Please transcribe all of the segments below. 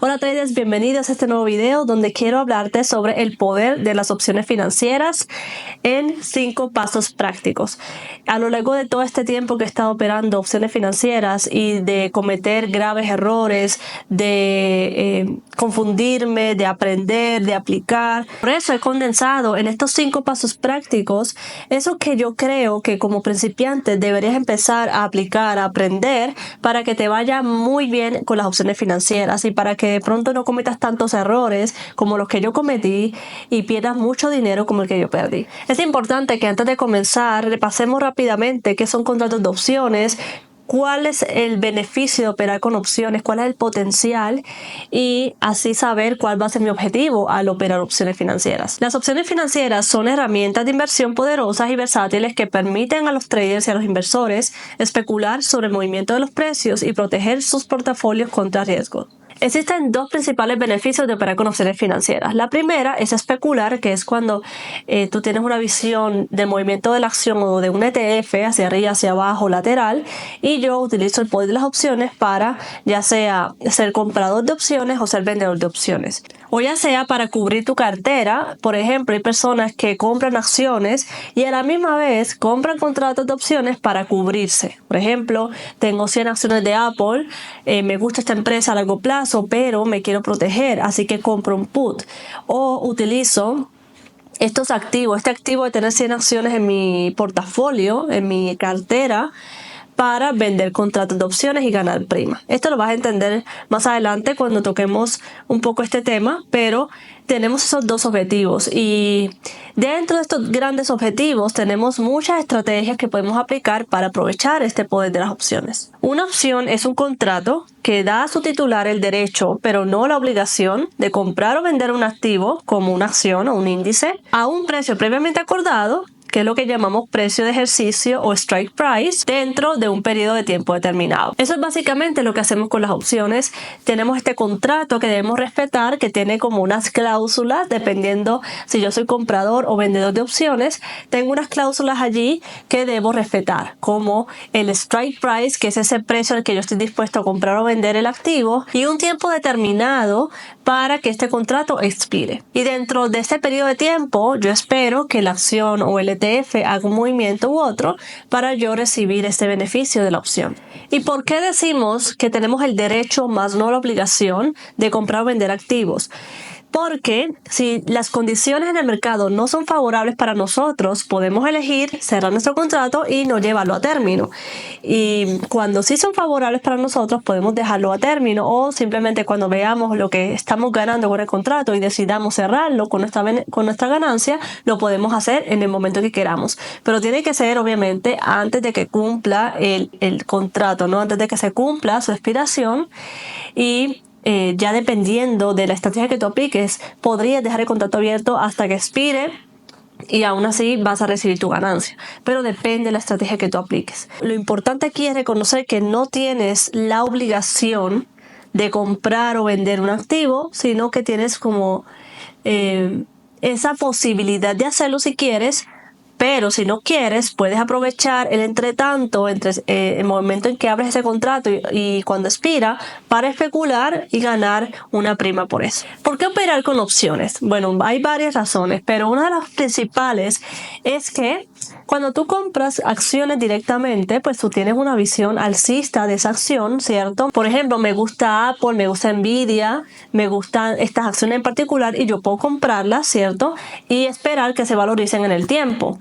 Hola traders, bienvenidos a este nuevo video donde quiero hablarte sobre el poder de las opciones financieras en 5 pasos prácticos. A lo largo de todo este tiempo que he estado operando opciones financieras y de cometer graves errores, de confundirme, de aprender, de aplicar, por eso he condensado en estos 5 pasos prácticos eso que yo creo que como principiante deberías empezar a aplicar, a aprender para que te vaya muy bien con las opciones financieras y para que de pronto no cometas tantos errores como los que yo cometí y pierdas mucho dinero como el que yo perdí. Es importante que antes de comenzar repasemos rápidamente qué son contratos de opciones, cuál es el beneficio de operar con opciones, cuál es el potencial y así saber cuál va a ser mi objetivo al operar opciones financieras. Las opciones financieras son herramientas de inversión poderosas y versátiles que permiten a los traders y a los inversores especular sobre el movimiento de los precios y proteger sus portafolios contra riesgos. Existen 2 principales beneficios de operar con opciones financieras. La primera es especular, que es cuando tú tienes una visión del movimiento de la acción o de un ETF hacia arriba, hacia abajo, lateral, y yo utilizo el poder de las opciones para ya sea ser comprador de opciones o ser vendedor de opciones. O ya sea para cubrir tu cartera. Por ejemplo, hay personas que compran acciones y a la misma vez compran contratos de opciones para cubrirse. Por ejemplo, tengo 100 acciones de Apple, me gusta esta empresa a largo plazo, pero me quiero proteger, así que compro un put. O utilizo estos activos, este activo de tener 100 acciones en mi portafolio, en mi cartera, para vender contratos de opciones y ganar prima. Esto lo vas a entender más adelante cuando toquemos un poco este tema, pero tenemos esos 2 objetivos y dentro de estos grandes objetivos tenemos muchas estrategias que podemos aplicar para aprovechar este poder de las opciones. Una opción es un contrato que da a su titular el derecho, pero no la obligación, de comprar o vender un activo como una acción o un índice a un precio previamente acordado, que es lo que llamamos precio de ejercicio o strike price, dentro de un periodo de tiempo determinado. Eso es básicamente lo que hacemos con las opciones. Tenemos este contrato que debemos respetar, que tiene como unas cláusulas, dependiendo si yo soy comprador o vendedor de opciones, tengo unas cláusulas allí que debo respetar, como el strike price, que es ese precio al que yo estoy dispuesto a comprar o vender el activo, y un tiempo determinado para que este contrato expire. Y dentro de este periodo de tiempo, yo espero que la acción o el ETF haga un movimiento u otro para yo recibir este beneficio de la opción. ¿Y por qué decimos que tenemos el derecho más no la obligación de comprar o vender activos? Porque si las condiciones en el mercado no son favorables para nosotros, podemos elegir cerrar nuestro contrato y no llevarlo a término. Y cuando sí son favorables para nosotros, podemos dejarlo a término, o simplemente cuando veamos lo que estamos ganando con el contrato y decidamos cerrarlo con nuestra ganancia, lo podemos hacer en el momento que queramos. Pero tiene que ser, obviamente, antes de que cumpla el contrato, ¿no? Antes de que se cumpla su expiración. Y ya dependiendo de la estrategia que tú apliques, podrías dejar el contrato abierto hasta que expire y aún así vas a recibir tu ganancia, pero depende de la estrategia que tú apliques. Lo importante aquí es reconocer que no tienes la obligación de comprar o vender un activo, sino que tienes como esa posibilidad de hacerlo si quieres. Pero si no quieres, puedes aprovechar el entretanto, entre el momento en que abres ese contrato y cuando expira, para especular y ganar una prima por eso. ¿Por qué operar con opciones? Bueno, hay varias razones, pero una de las principales es que cuando tú compras acciones directamente, pues tú tienes una visión alcista de esa acción, ¿cierto? Por ejemplo, me gusta Apple, me gusta Nvidia, me gustan estas acciones en particular y yo puedo comprarlas, ¿cierto? Y esperar que se valoricen en el tiempo.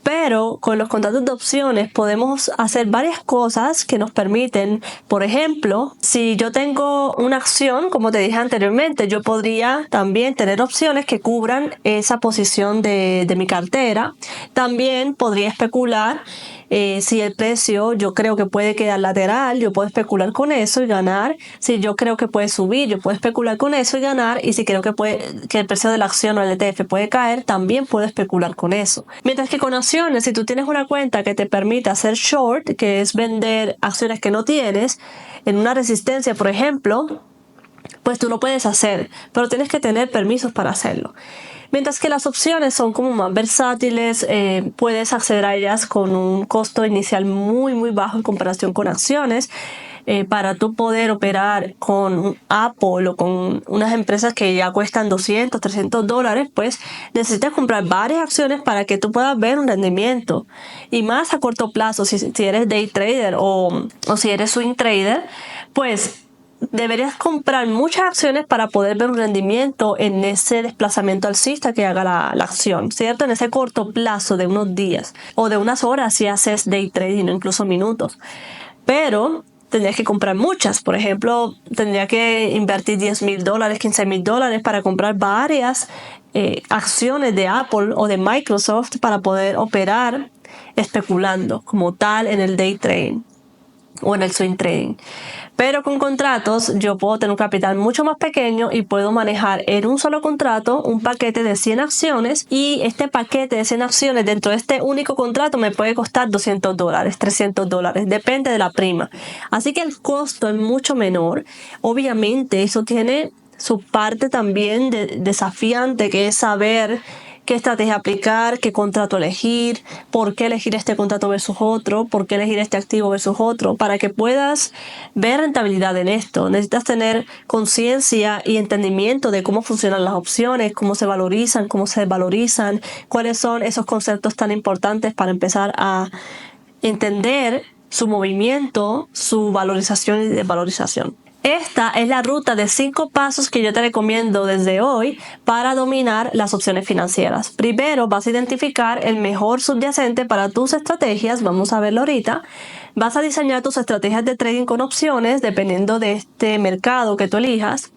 Pero con los contratos de opciones podemos hacer varias cosas que nos permiten, por ejemplo, si yo tengo una acción, como te dije anteriormente, yo podría también tener opciones que cubran esa posición de mi cartera. También podría especular si el precio yo creo que puede quedar lateral, yo puedo especular con eso y ganar. Si yo creo que puede subir, yo puedo especular con eso y ganar. Y si creo que el precio de la acción o el ETF puede caer, también puedo especular con eso. Mientras que con acciones, si tú tienes una cuenta que te permite hacer short, que es vender acciones que no tienes, en una resistencia, por ejemplo, pues tú lo puedes hacer, pero tienes que tener permisos para hacerlo. Mientras que las opciones son como más versátiles, puedes acceder a ellas con un costo inicial muy bajo en comparación con acciones. para tú poder operar con Apple o con unas empresas que ya cuestan $200, $300, pues necesitas comprar varias acciones para que tú puedas ver un rendimiento. Y más a corto plazo, si eres day trader o si eres swing trader, pues deberías comprar muchas acciones para poder ver un rendimiento en ese desplazamiento alcista que haga la acción, ¿cierto? En ese corto plazo de unos días o de unas horas si haces day trading o incluso minutos. Pero tendrías que comprar muchas. Por ejemplo, tendría que invertir $10,000, $15,000 para comprar varias acciones de Apple o de Microsoft para poder operar especulando como tal en el day trading o en el swing trading. Pero con contratos yo puedo tener un capital mucho más pequeño y puedo manejar en un solo contrato un paquete de 100 acciones, y este paquete de 100 acciones dentro de este único contrato me puede costar $200, $300, depende de la prima. Así que el costo es mucho menor. Obviamente eso tiene su parte también desafiante, que es saber qué estrategia aplicar, qué contrato elegir, por qué elegir este contrato versus otro, por qué elegir este activo versus otro. Para que puedas ver rentabilidad en esto, necesitas tener conciencia y entendimiento de cómo funcionan las opciones, cómo se valorizan, cómo se desvalorizan, cuáles son esos conceptos tan importantes para empezar a entender su movimiento, su valorización y desvalorización. Esta es la ruta de 5 pasos que yo te recomiendo desde hoy para dominar las opciones financieras. Primero, vas a identificar el mejor subyacente para tus estrategias. Vamos a verlo ahorita. Vas a diseñar tus estrategias de trading con opciones dependiendo de este mercado que tú elijas.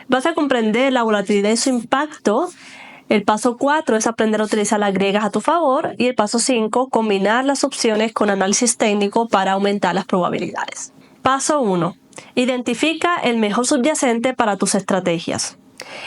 Vas a comprender la volatilidad y su impacto. El paso 4 es aprender a utilizar las griegas a tu favor. Y el paso 5, combinar las opciones con análisis técnico para aumentar las probabilidades. Paso 1. Identifica el mejor subyacente para tus estrategias.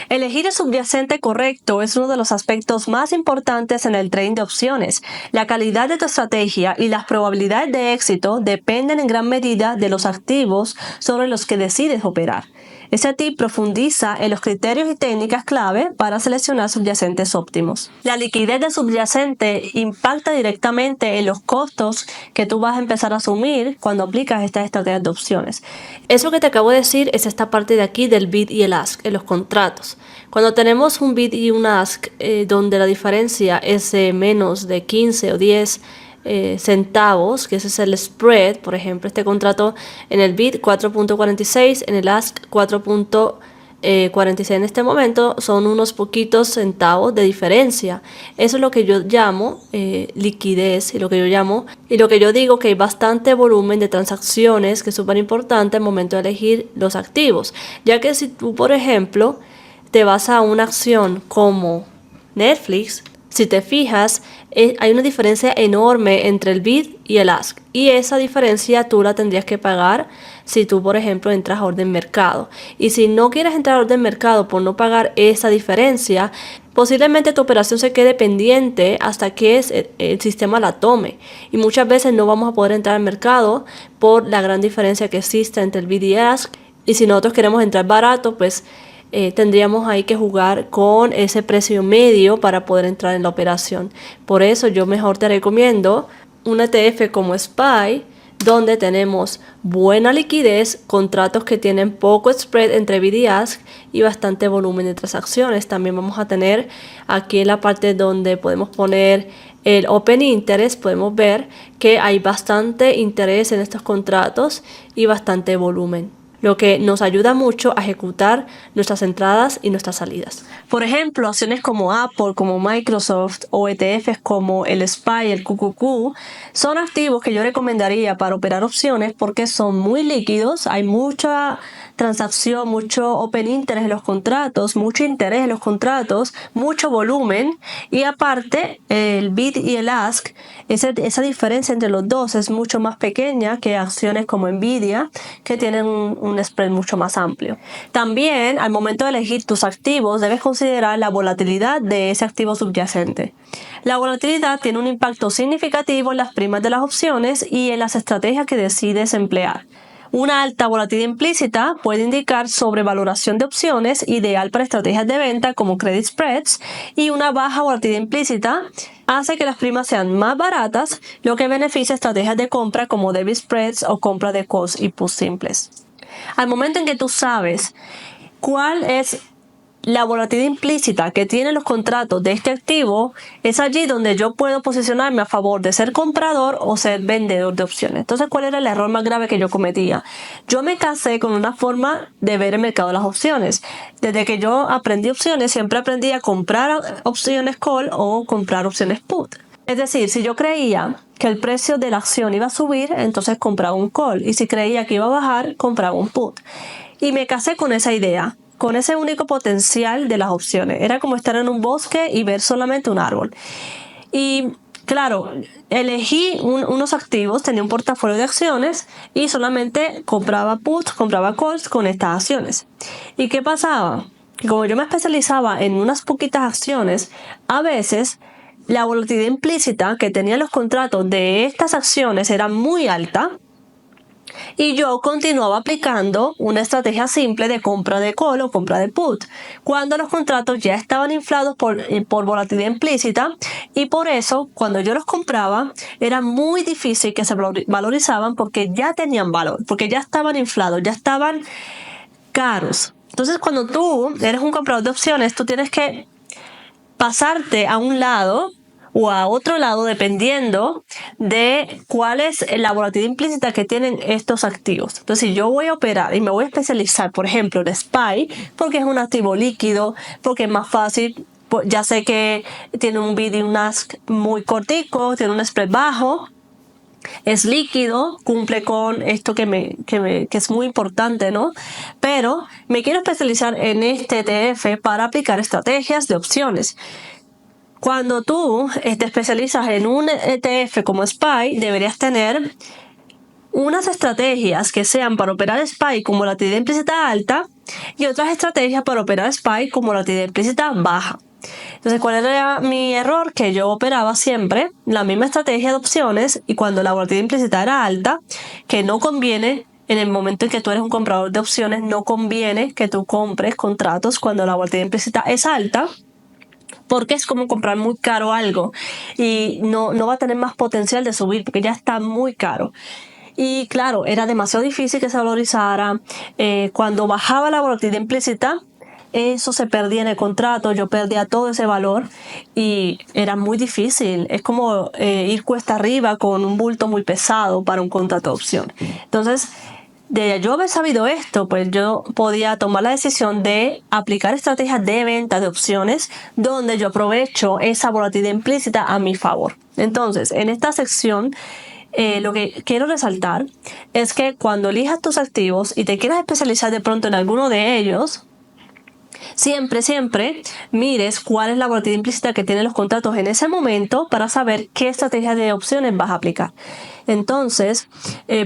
Elegir el subyacente correcto es uno de los aspectos más importantes en el trading de opciones. La calidad de tu estrategia y las probabilidades de éxito dependen en gran medida de los activos sobre los que decides operar. Este tip profundiza en los criterios y técnicas clave para seleccionar subyacentes óptimos. La liquidez de subyacente impacta directamente en los costos que tú vas a empezar a asumir cuando aplicas estas estrategias de opciones. Eso que te acabo de decir es esta parte de aquí del bid y el ask en los contratos. Cuando tenemos un bid y un ask donde la diferencia es menos de 15 o 10 centavos, que ese es el spread. Por ejemplo, este contrato en el bid 4.46, en el ask 4.46 en este momento, son unos poquitos centavos de diferencia. Eso es lo que yo llamo liquidez, y lo que yo digo que hay bastante volumen de transacciones, que es súper importante al momento de elegir los activos, ya que si tú, por ejemplo, te vas a una acción como Netflix, si te fijas, hay una diferencia enorme entre el bid y el ask, y esa diferencia tú la tendrías que pagar si tú, por ejemplo, entras a orden mercado. Y si no quieres entrar a orden mercado por no pagar esa diferencia, posiblemente tu operación se quede pendiente hasta que el sistema la tome, y muchas veces no vamos a poder entrar al mercado por la gran diferencia que existe entre el bid y el ask. Y si nosotros queremos entrar barato, pues tendríamos ahí que jugar con ese precio medio para poder entrar en la operación. Por eso yo mejor te recomiendo un ETF como SPY, donde tenemos buena liquidez, contratos que tienen poco spread entre bid y ask y bastante volumen de transacciones. También vamos a tener aquí en la parte donde podemos poner el Open Interest, podemos ver que hay bastante interés en estos contratos y bastante volumen, lo que nos ayuda mucho a ejecutar nuestras entradas y nuestras salidas. Por ejemplo, acciones como Apple, como Microsoft, o ETFs como el SPY, el QQQ, son activos que yo recomendaría para operar opciones porque son muy líquidos, hay mucha transacción, mucho open interest en los contratos, mucho interés en los contratos, mucho volumen, y aparte el bid y el ask, esa diferencia entre los dos es mucho más pequeña que acciones como Nvidia, que tienen un spread mucho más amplio. También al momento de elegir tus activos debes considerar la volatilidad de ese activo subyacente. La volatilidad tiene un impacto significativo en las primas de las opciones y en las estrategias que decides emplear. Una alta volatilidad implícita puede indicar sobrevaloración de opciones, ideal para estrategias de venta como credit spreads, y una baja volatilidad implícita hace que las primas sean más baratas, lo que beneficia estrategias de compra como debit spreads o compra de calls y puts simples. Al momento en que tú sabes cuál es la volatilidad implícita que tienen los contratos de este activo, es allí donde yo puedo posicionarme a favor de ser comprador o ser vendedor de opciones. Entonces, ¿cuál era el error más grave que yo cometía? Yo me casé con una forma de ver el mercado de las opciones. Desde que yo aprendí opciones, siempre aprendí a comprar opciones call o comprar opciones put. Es decir, si yo creía que el precio de la acción iba a subir, entonces compraba un call. Y si creía que iba a bajar, compraba un put. Y me casé con esa idea, con ese único potencial de las opciones. Era como estar en un bosque y ver solamente un árbol. Y claro, elegí unos activos, tenía un portafolio de acciones y solamente compraba puts, compraba calls con estas acciones. ¿Y qué pasaba? Como yo me especializaba en unas poquitas acciones, a veces la volatilidad implícita que tenían los contratos de estas acciones era muy alta y yo continuaba aplicando una estrategia simple de compra de call o compra de put, cuando los contratos ya estaban inflados por volatilidad implícita, y por eso cuando yo los compraba era muy difícil que se valorizaban porque ya tenían valor, porque ya estaban inflados, ya estaban caros. Entonces, cuando tú eres un comprador de opciones, tú tienes que pasarte a un lado o a otro lado dependiendo de cuál es la volatilidad implícita que tienen estos activos. Entonces, si yo voy a operar y me voy a especializar, por ejemplo, en SPY, porque es un activo líquido, porque es más fácil, ya sé que tiene un bid y un ask muy cortico, tiene un spread bajo, es líquido, cumple con esto que es muy importante, ¿no? Pero me quiero especializar en este ETF para aplicar estrategias de opciones. Cuando tú te especializas en un ETF como SPY, deberías tener unas estrategias que sean para operar SPY con volatilidad implícita alta y otras estrategias para operar SPY con volatilidad implícita baja. Entonces, ¿cuál era mi error? Que yo operaba siempre la misma estrategia de opciones y cuando la volatilidad implícita era alta, que no conviene en el momento en que tú eres un comprador de opciones, no conviene que tú compres contratos cuando la volatilidad implícita es alta, porque es como comprar muy caro algo y no va a tener más potencial de subir porque ya está muy caro. Y claro, era demasiado difícil que se valorizara. Cuando bajaba la volatilidad implícita, eso se perdía en el contrato, yo perdía todo ese valor y era muy difícil. Es como ir cuesta arriba con un bulto muy pesado para un contrato de opción. Entonces, de yo haber sabido esto, pues yo podía tomar la decisión de aplicar estrategias de venta de opciones donde yo aprovecho esa volatilidad implícita a mi favor. Entonces, en esta sección, lo que quiero resaltar es que cuando elijas tus activos y te quieras especializar de pronto en alguno de ellos, siempre mires cuál es la volatilidad implícita que tienen los contratos en ese momento para saber qué estrategia de opciones vas a aplicar. Entonces,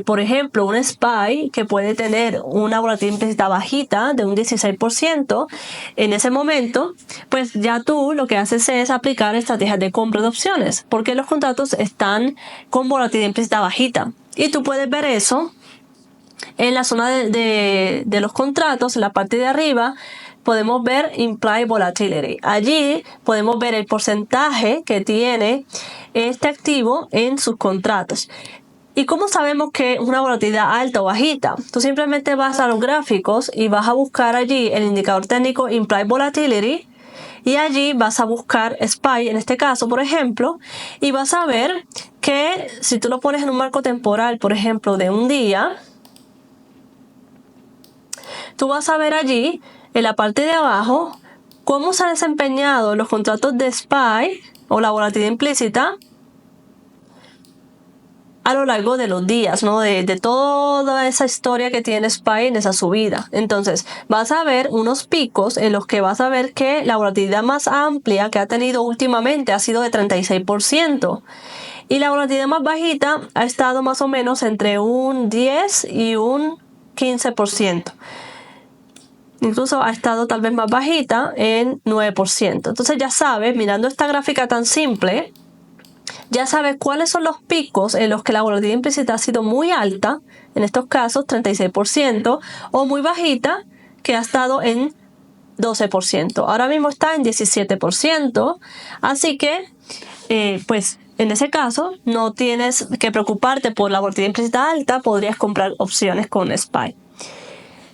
por ejemplo, un SPY que puede tener una volatilidad implícita bajita de un 16%, en ese momento, pues ya tú lo que haces es aplicar estrategias de compra de opciones, porque los contratos están con volatilidad implícita bajita. Y tú puedes ver eso en la zona de los contratos, en la parte de arriba, podemos ver Implied Volatility. Allí podemos ver el porcentaje que tiene este activo en sus contratos. ¿Y cómo sabemos que es una volatilidad alta o bajita? Tú simplemente vas a los gráficos y vas a buscar allí el indicador técnico Implied Volatility y allí vas a buscar SPY, en este caso, por ejemplo, y vas a ver que si tú lo pones en un marco temporal, por ejemplo, de un día, tú vas a ver allí, en la parte de abajo, cómo se han desempeñado los contratos de SPY o la volatilidad implícita a lo largo de los días, ¿no? De toda esa historia que tiene SPY en esa subida. Entonces, vas a ver unos picos en los que vas a ver que la volatilidad más amplia que ha tenido últimamente ha sido de 36%. Y la volatilidad más bajita ha estado más o menos entre un 10 y un 15%. Incluso ha estado tal vez más bajita en 9%. Entonces ya sabes, mirando esta gráfica tan simple, ya sabes cuáles son los picos en los que la volatilidad implícita ha sido muy alta, en estos casos 36%, o muy bajita, que ha estado en 12%. Ahora mismo está en 17%, así que pues en ese caso no tienes que preocuparte por la volatilidad implícita alta, podrías comprar opciones con SPY.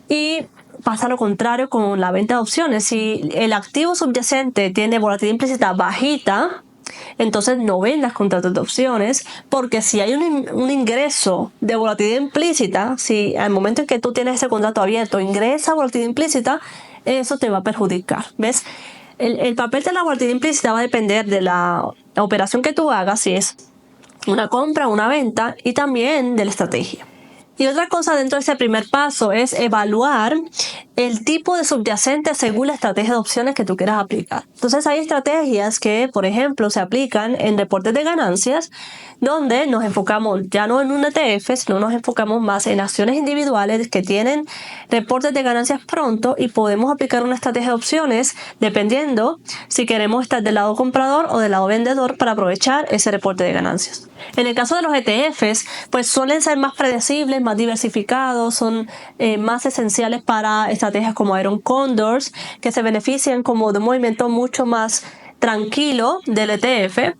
Y pasa lo contrario con la venta de opciones. Si el activo subyacente tiene volatilidad implícita bajita, entonces no vendas contratos de opciones, porque si hay un ingreso de volatilidad implícita, si al momento en que tú tienes ese contrato abierto ingresa volatilidad implícita, eso te va a perjudicar. ¿Ves? El papel de la volatilidad implícita va a depender de la operación que tú hagas, si es una compra o una venta, y también de la estrategia. Y otra cosa dentro de ese primer paso es evaluar el tipo de subyacente según la estrategia de opciones que tú quieras aplicar. Entonces hay estrategias que, por ejemplo, se aplican en reportes de ganancias, donde nos enfocamos ya no en un ETF, sino nos enfocamos más en acciones individuales que tienen reportes de ganancias pronto, y podemos aplicar una estrategia de opciones dependiendo si queremos estar del lado comprador o del lado vendedor para aprovechar ese reporte de ganancias. En el caso de los ETFs, pues suelen ser más predecibles, más diversificados, son más esenciales para estrategias como Iron Condors, que se benefician como de un movimiento mucho más tranquilo del ETF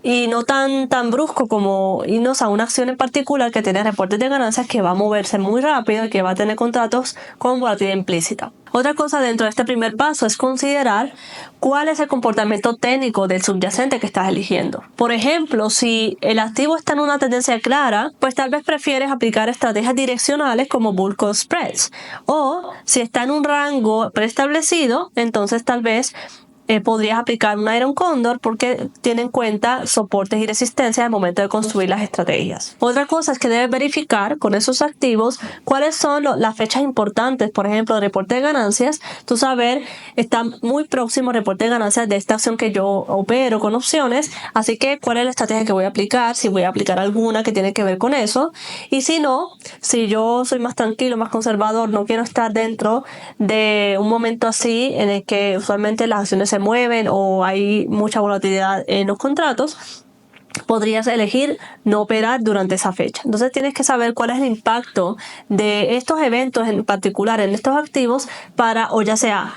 y no tan brusco como irnos a una acción en particular que tiene reportes de ganancias, que va a moverse muy rápido y que va a tener contratos con volatilidad implícita. Otra cosa dentro de este primer paso es considerar cuál es el comportamiento técnico del subyacente que estás eligiendo. Por ejemplo, si el activo está en una tendencia clara, pues tal vez prefieres aplicar estrategias direccionales como Bull Call Spreads. O si está en un rango preestablecido, entonces tal vez podrías aplicar un Iron Condor, porque tiene en cuenta soportes y resistencias al momento de construir las estrategias. Otra cosa es que debes verificar con esos activos cuáles son las fechas importantes, por ejemplo, de reporte de ganancias. Tú saber, está muy próximo el reporte de ganancias de esta acción que yo opero con opciones, así que cuál es la estrategia que voy a aplicar, si voy a aplicar alguna que tiene que ver con eso, y si no, si yo soy más tranquilo, más conservador, no quiero estar dentro de un momento así en el que usualmente las acciones se mueven o hay mucha volatilidad en los contratos, podrías elegir no operar durante esa fecha. Entonces tienes que saber cuál es el impacto de estos eventos en particular en estos activos para, o ya sea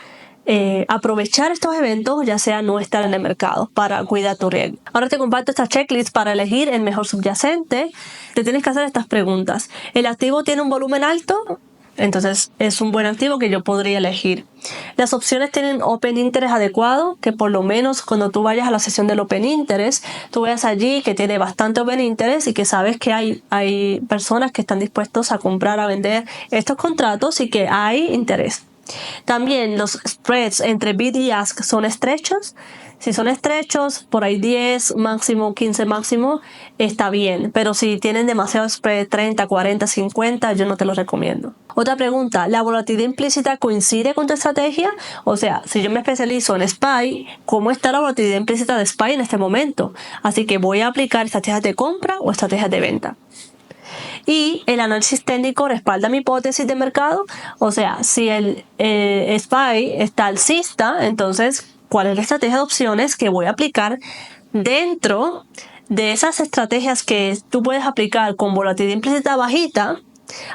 aprovechar estos eventos, ya sea no estar en el mercado, para cuidar tu riesgo. Ahora te comparto esta checklist para elegir el mejor subyacente. Te tienes que hacer estas preguntas. ¿El activo tiene un volumen alto? Entonces es un buen activo que yo podría elegir. Las opciones tienen Open Interest adecuado, que por lo menos cuando tú vayas a la sesión del Open Interest, tú veas allí que tiene bastante Open Interest y que sabes que hay personas que están dispuestos a comprar, a vender estos contratos y que hay interés. También los spreads entre bid y ask son estrechos. Si son estrechos, por ahí 10 máximo, 15 máximo, está bien. Pero si tienen demasiado spread, 30, 40, 50, yo no te lo recomiendo. Otra pregunta, ¿la volatilidad implícita coincide con tu estrategia? O sea, si yo me especializo en SPY, ¿cómo está la volatilidad implícita de SPY en este momento? Así que voy a aplicar estrategias de compra o estrategias de venta. Y el análisis técnico respalda mi hipótesis de mercado. O sea, si el SPY está alcista, entonces, ¿cuál es la estrategia de opciones que voy a aplicar dentro de esas estrategias que tú puedes aplicar con volatilidad implícita bajita?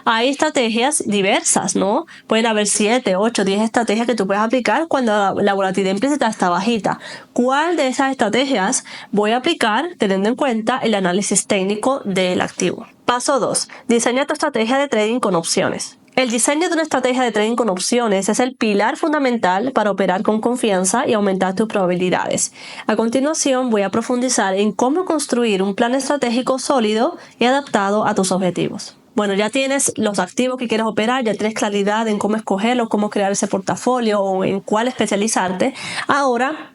Hay estrategias diversas, ¿no? Pueden haber 7, 8, 10 estrategias que tú puedes aplicar cuando la volatilidad implícita está bajita. ¿Cuál de esas estrategias voy a aplicar teniendo en cuenta el análisis técnico del activo? Paso 2. Diseña tu estrategia de trading con opciones. El diseño de una estrategia de trading con opciones es el pilar fundamental para operar con confianza y aumentar tus probabilidades. A continuación voy a profundizar en cómo construir un plan estratégico sólido y adaptado a tus objetivos. Bueno, ya tienes los activos que quieres operar, ya tienes claridad en cómo escogerlos, cómo crear ese portafolio o en cuál especializarte. Ahora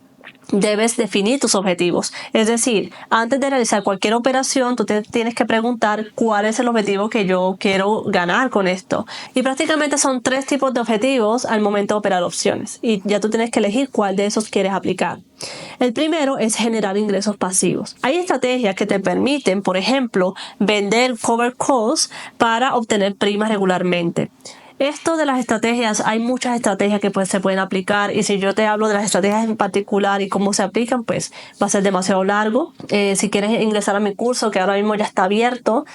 debes definir tus objetivos. Es decir, antes de realizar cualquier operación, tú te tienes que preguntar cuál es el objetivo que yo quiero ganar con esto. Y prácticamente son 3 tipos de objetivos al momento de operar opciones. Y ya tú tienes que elegir cuál de esos quieres aplicar. El primero es generar ingresos pasivos. Hay estrategias que te permiten, por ejemplo, vender cover calls para obtener primas regularmente. Esto de las estrategias, hay muchas estrategias que se pueden aplicar, y si yo te hablo de las estrategias en particular y cómo se aplican, pues va a ser demasiado largo. Si quieres ingresar a mi curso, que ahora mismo ya está abierto,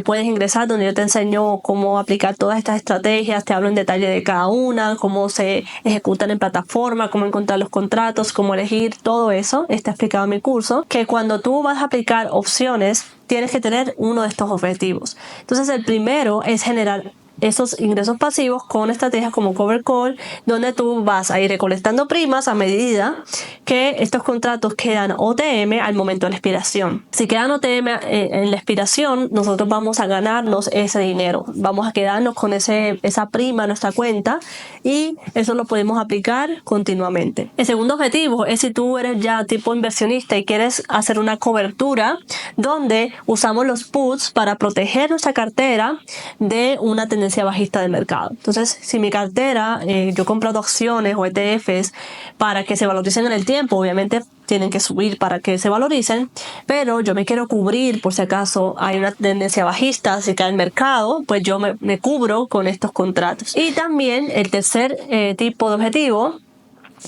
puedes ingresar, donde yo te enseño cómo aplicar todas estas estrategias, te hablo en detalle de cada una, cómo se ejecutan en plataforma, cómo encontrar los contratos, cómo elegir, todo eso está explicado en mi curso. Que cuando tú vas a aplicar opciones, tienes que tener uno de estos objetivos. Entonces el primero es generar esos ingresos pasivos con estrategias como Cover Call, donde tú vas a ir recolectando primas a medida que estos contratos quedan OTM al momento de la expiración. Si quedan OTM en la expiración, nosotros vamos a ganarnos ese dinero, vamos a quedarnos con esa prima en nuestra cuenta, y eso lo podemos aplicar continuamente. El segundo objetivo es si tú eres ya tipo inversionista y quieres hacer una cobertura donde usamos los puts para proteger nuestra cartera de una tendencia bajista del mercado. Entonces, si mi cartera, yo he comprado acciones o ETFs para que se valoricen en el tiempo, obviamente tienen que subir para que se valoricen, pero yo me quiero cubrir por si acaso hay una tendencia bajista, si cae el mercado, pues yo me cubro con estos contratos. Y también el tercer tipo de objetivo,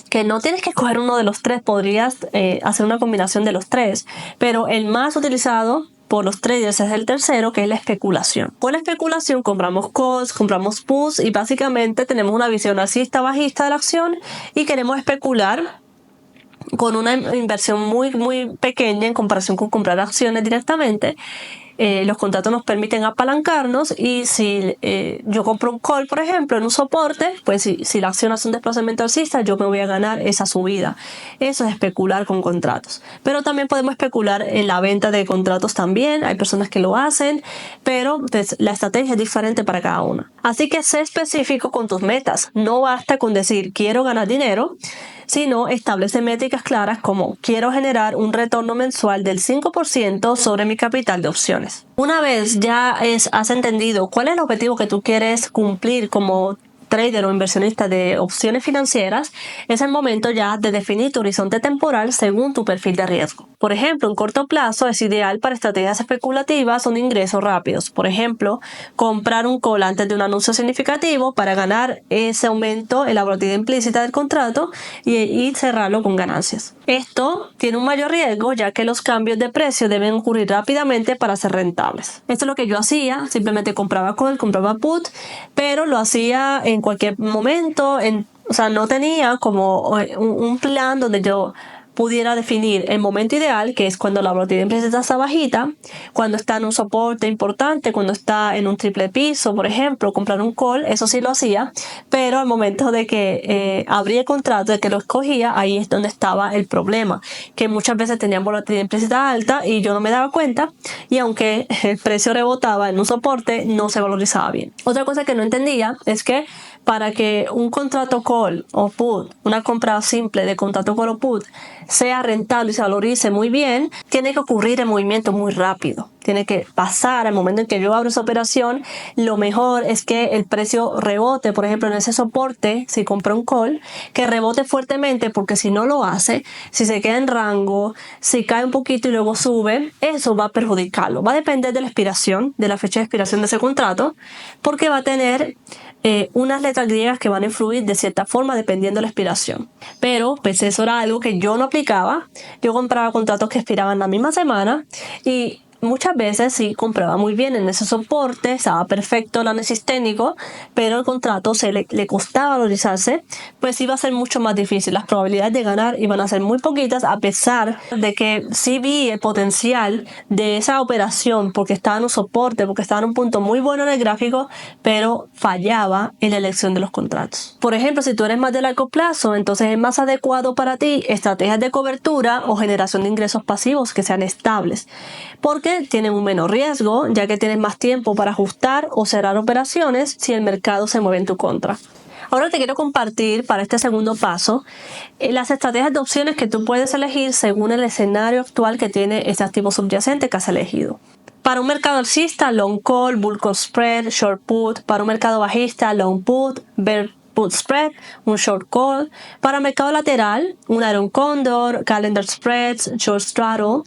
que no tienes que escoger uno de los tres, podrías hacer una combinación de los tres, pero el más utilizado por los traders es el tercero, que es la especulación. Con la especulación compramos calls, compramos puts, y básicamente tenemos una visión alcista bajista de la acción y queremos especular con una inversión muy pequeña en comparación con comprar acciones directamente. Los contratos nos permiten apalancarnos, y si yo compro un call, por ejemplo, en un soporte, pues si la acción hace un desplazamiento alcista, yo me voy a ganar esa subida. Eso es especular con contratos. Pero también podemos especular en la venta de contratos también. Hay personas que lo hacen, pero pues, la estrategia es diferente para cada una. Así que sé específico con tus metas. No basta con decir quiero ganar dinero, sino establece métricas claras como quiero generar un retorno mensual del 5% sobre mi capital de opciones. Una vez ya has entendido cuál es el objetivo que tú quieres cumplir como trader o inversionista de opciones financieras, es el momento ya de definir tu horizonte temporal según tu perfil de riesgo. Por ejemplo, en corto plazo es ideal para estrategias especulativas o de ingresos rápidos. Por ejemplo, comprar un call antes de un anuncio significativo para ganar ese aumento en la volatilidad implícita del contrato y cerrarlo con ganancias. Esto tiene un mayor riesgo, ya que los cambios de precio deben ocurrir rápidamente para ser rentables. Esto es lo que yo hacía, simplemente compraba call, compraba put, pero lo hacía en cualquier momento, o sea, no tenía como un plan donde yo pudiera definir el momento ideal, que es cuando la volatilidad implícita está bajita, cuando está en un soporte importante, cuando está en un triple piso, por ejemplo, comprar un call, eso sí lo hacía, pero al momento de que abría el contrato, de que lo escogía, ahí es donde estaba el problema, que muchas veces tenían volatilidad implícita alta y yo no me daba cuenta, y aunque el precio rebotaba en un soporte, no se valorizaba bien. Otra cosa que no entendía es que para que un contrato call o put, una compra simple de contrato call o put, sea rentable y se valorice muy bien, tiene que ocurrir el movimiento muy rápido. Tiene que pasar al momento en que yo abro esa operación. Lo mejor es que el precio rebote, por ejemplo, en ese soporte, si compro un call, que rebote fuertemente, porque si no lo hace, si se queda en rango, si cae un poquito y luego sube, eso va a perjudicarlo. Va a depender de la expiración, de la fecha de expiración de ese contrato, porque va a tener unas letras griegas que van a influir de cierta forma dependiendo de la expiración. Pero pues eso era algo que yo no aplicaba. Yo compraba contratos que expiraban la misma semana, y muchas veces sí compraba muy bien en ese soporte, estaba perfecto el análisis técnico, pero el contrato le costaba valorizarse, pues iba a ser mucho más difícil. Las probabilidades de ganar iban a ser muy poquitas, a pesar de que sí vi el potencial de esa operación, porque estaba en un soporte, porque estaba en un punto muy bueno en el gráfico, pero fallaba en la elección de los contratos. Por ejemplo, si tú eres más de largo plazo, entonces es más adecuado para ti estrategias de cobertura o generación de ingresos pasivos que sean estables, porque tienen un menor riesgo, ya que tienes más tiempo para ajustar o cerrar operaciones si el mercado se mueve en tu contra. Ahora te quiero compartir para este segundo paso las estrategias de opciones que tú puedes elegir según el escenario actual que tiene ese activo subyacente que has elegido. Para un mercado alcista, long call, bull call spread, short put. Para un mercado bajista, long put, bear put spread, un short call. Para mercado lateral, un iron condor, calendar spreads, short straddle.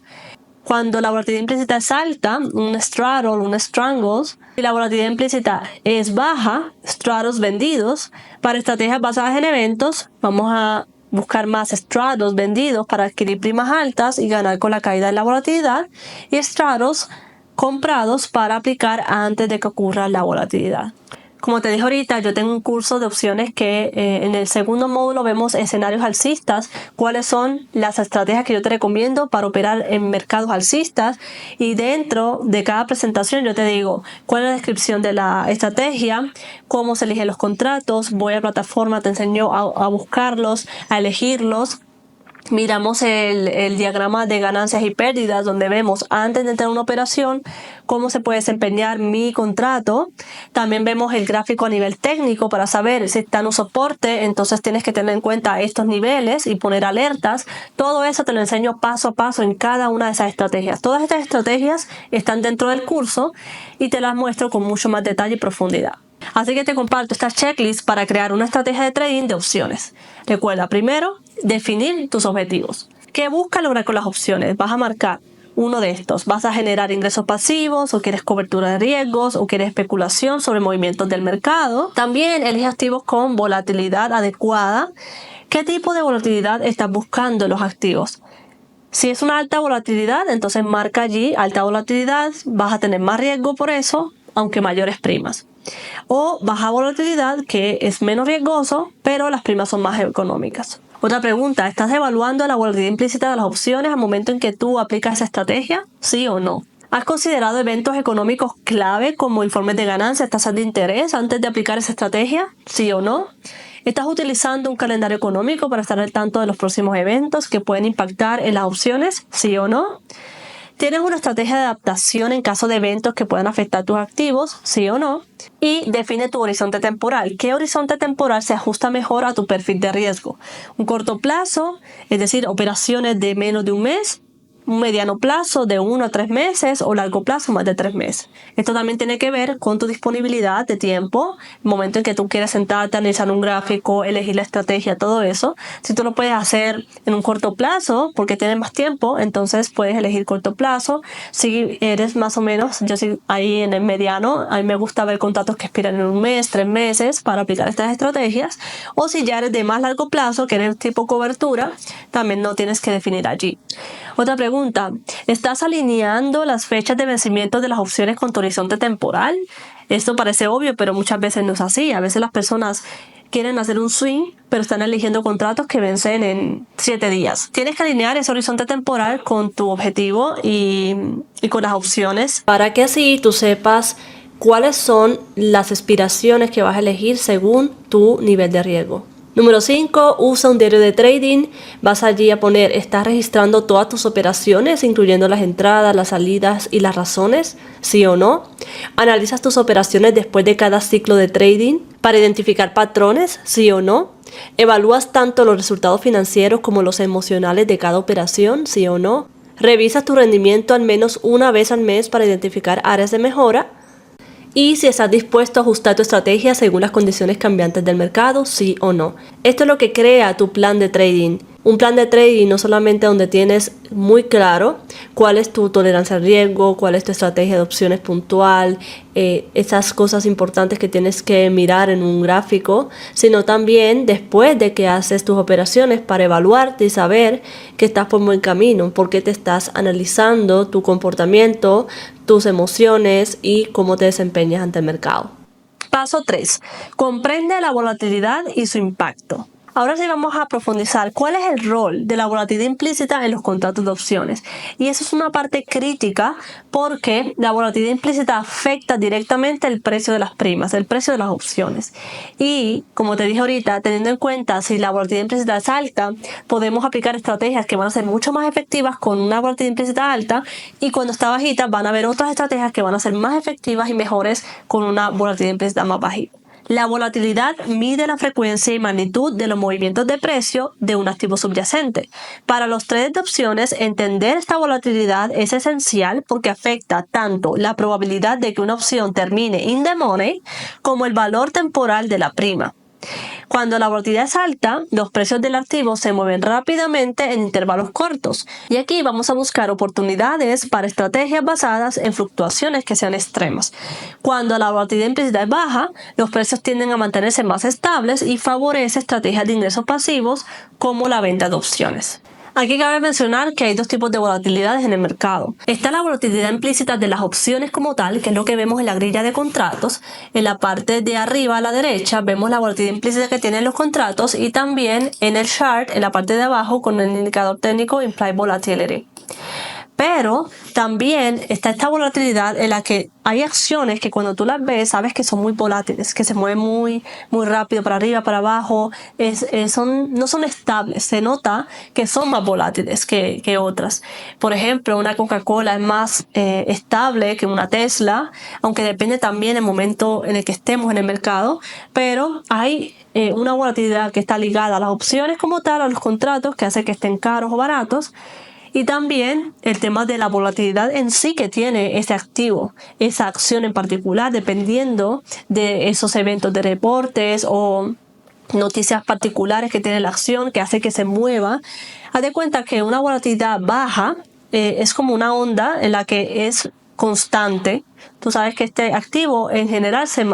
Cuando la volatilidad implícita es alta, un straddle, un strangles, y la volatilidad implícita es baja, straddles vendidos. Para estrategias basadas en eventos, vamos a buscar más straddles vendidos para adquirir primas altas y ganar con la caída de la volatilidad, y straddles comprados para aplicar antes de que ocurra la volatilidad. Como te dije ahorita, yo tengo un curso de opciones que en el segundo módulo vemos escenarios alcistas, cuáles son las estrategias que yo te recomiendo para operar en mercados alcistas, y dentro de cada presentación yo te digo cuál es la descripción de la estrategia, cómo se eligen los contratos, voy a la plataforma, te enseño a buscarlos, a elegirlos. Miramos el diagrama de ganancias y pérdidas, donde vemos antes de entrar a una operación cómo se puede desempeñar mi contrato. También vemos el gráfico a nivel técnico para saber si está en un soporte, entonces tienes que tener en cuenta estos niveles y poner alertas. Todo eso te lo enseño paso a paso en cada una de esas estrategias. Todas estas estrategias están dentro del curso y te las muestro con mucho más detalle y profundidad. Así que te comparto esta checklist para crear una estrategia de trading de opciones. Recuerda, primero, definir tus objetivos. ¿Qué buscas lograr con las opciones? Vas a marcar uno de estos. ¿Vas a generar ingresos pasivos, o quieres cobertura de riesgos, o quieres especulación sobre movimientos del mercado? También elige activos con volatilidad adecuada. ¿Qué tipo de volatilidad estás buscando en los activos? Si es una alta volatilidad, entonces marca allí alta volatilidad, vas a tener más riesgo por eso, aunque mayores primas. O baja volatilidad, que es menos riesgoso, pero las primas son más económicas. Otra pregunta, ¿estás evaluando la volatilidad implícita de las opciones al momento en que tú aplicas esa estrategia? ¿Sí o no? ¿Has considerado eventos económicos clave como informes de ganancias, tasas de interés antes de aplicar esa estrategia? ¿Sí o no? ¿Estás utilizando un calendario económico para estar al tanto de los próximos eventos que pueden impactar en las opciones? ¿Sí o no? ¿Tienes una estrategia de adaptación en caso de eventos que puedan afectar tus activos? ¿Sí o no? Y define tu horizonte temporal. ¿Qué horizonte temporal se ajusta mejor a tu perfil de riesgo? Un corto plazo, es decir, operaciones de menos de un mes, un mediano plazo de 1 a 3 meses, o largo plazo más de 3 meses. Esto también tiene que ver con tu disponibilidad de tiempo, el momento en que tú quieres sentarte, analizar un gráfico, elegir la estrategia, todo eso. Si tú lo puedes hacer en un corto plazo porque tienes más tiempo, entonces puedes elegir corto plazo. Si eres más o menos, yo soy ahí en el mediano, a mí me gusta ver contratos que expiran en un mes, 3 meses para aplicar estas estrategias. O si ya eres de más largo plazo, que eres tipo cobertura, también no tienes que definir allí. Otra pregunta, ¿estás alineando las fechas de vencimiento de las opciones con tu horizonte temporal? Esto parece obvio, pero muchas veces no es así. A veces las personas quieren hacer un swing, pero están eligiendo contratos que vencen en 7 días. Tienes que alinear ese horizonte temporal con tu objetivo y con las opciones, para que así tú sepas cuáles son las expiraciones que vas a elegir según tu nivel de riesgo. Número 5, usa un diario de trading. Vas allí a poner, ¿estás registrando todas tus operaciones, incluyendo las entradas, las salidas y las razones? ¿Sí o no? ¿Analizas tus operaciones después de cada ciclo de trading para identificar patrones? ¿Sí o no? ¿Evalúas tanto los resultados financieros como los emocionales de cada operación? ¿Sí o no? ¿Revisas tu rendimiento al menos una vez al mes para identificar áreas de mejora? Y si estás dispuesto a ajustar tu estrategia según las condiciones cambiantes del mercado, sí o no. Esto es lo que crea tu plan de trading. Un plan de trading no solamente donde tienes muy claro cuál es tu tolerancia al riesgo, cuál es tu estrategia de opciones puntual, esas cosas importantes que tienes que mirar en un gráfico, sino también después de que haces tus operaciones para evaluarte y saber que estás por buen camino, porque te estás analizando tu comportamiento, tus emociones y cómo te desempeñas ante el mercado. Paso 3. Comprende la volatilidad y su impacto. Ahora sí vamos a profundizar cuál es el rol de la volatilidad implícita en los contratos de opciones. Y eso es una parte crítica porque la volatilidad implícita afecta directamente el precio de las primas, el precio de las opciones. Y como te dije ahorita, teniendo en cuenta si la volatilidad implícita es alta, podemos aplicar estrategias que van a ser mucho más efectivas con una volatilidad implícita alta, y cuando está bajita van a haber otras estrategias que van a ser más efectivas y mejores con una volatilidad implícita más bajita. La volatilidad mide la frecuencia y magnitud de los movimientos de precio de un activo subyacente. Para los traders de opciones, entender esta volatilidad es esencial porque afecta tanto la probabilidad de que una opción termine in the money como el valor temporal de la prima. Cuando la volatilidad es alta, los precios del activo se mueven rápidamente en intervalos cortos. Y aquí vamos a buscar oportunidades para estrategias basadas en fluctuaciones que sean extremas. Cuando la volatilidad implícita es baja, los precios tienden a mantenerse más estables y favorece estrategias de ingresos pasivos como la venta de opciones. Aquí cabe mencionar que hay dos tipos de volatilidades en el mercado. Está la volatilidad implícita de las opciones como tal, que es lo que vemos en la grilla de contratos. En la parte de arriba a la derecha vemos la volatilidad implícita que tienen los contratos y también en el chart, en la parte de abajo, con el indicador técnico Implied Volatility. Pero también está esta volatilidad en la que hay acciones que cuando tú las ves sabes que son muy volátiles, que se mueven muy rápido para arriba, para abajo, no son estables, se nota que son más volátiles que otras. Por ejemplo, una Coca-Cola es más estable que una Tesla, aunque depende también del momento en el que estemos en el mercado, pero hay una volatilidad que está ligada a las opciones como tal, a los contratos, que hace que estén caros o baratos. Y también el tema de la volatilidad en sí que tiene ese activo, esa acción en particular, dependiendo de esos eventos de reportes o noticias particulares que tiene la acción que hace que se mueva. Haz de cuenta que una volatilidad baja es como una onda en la que es constante. Tú sabes que este activo en general se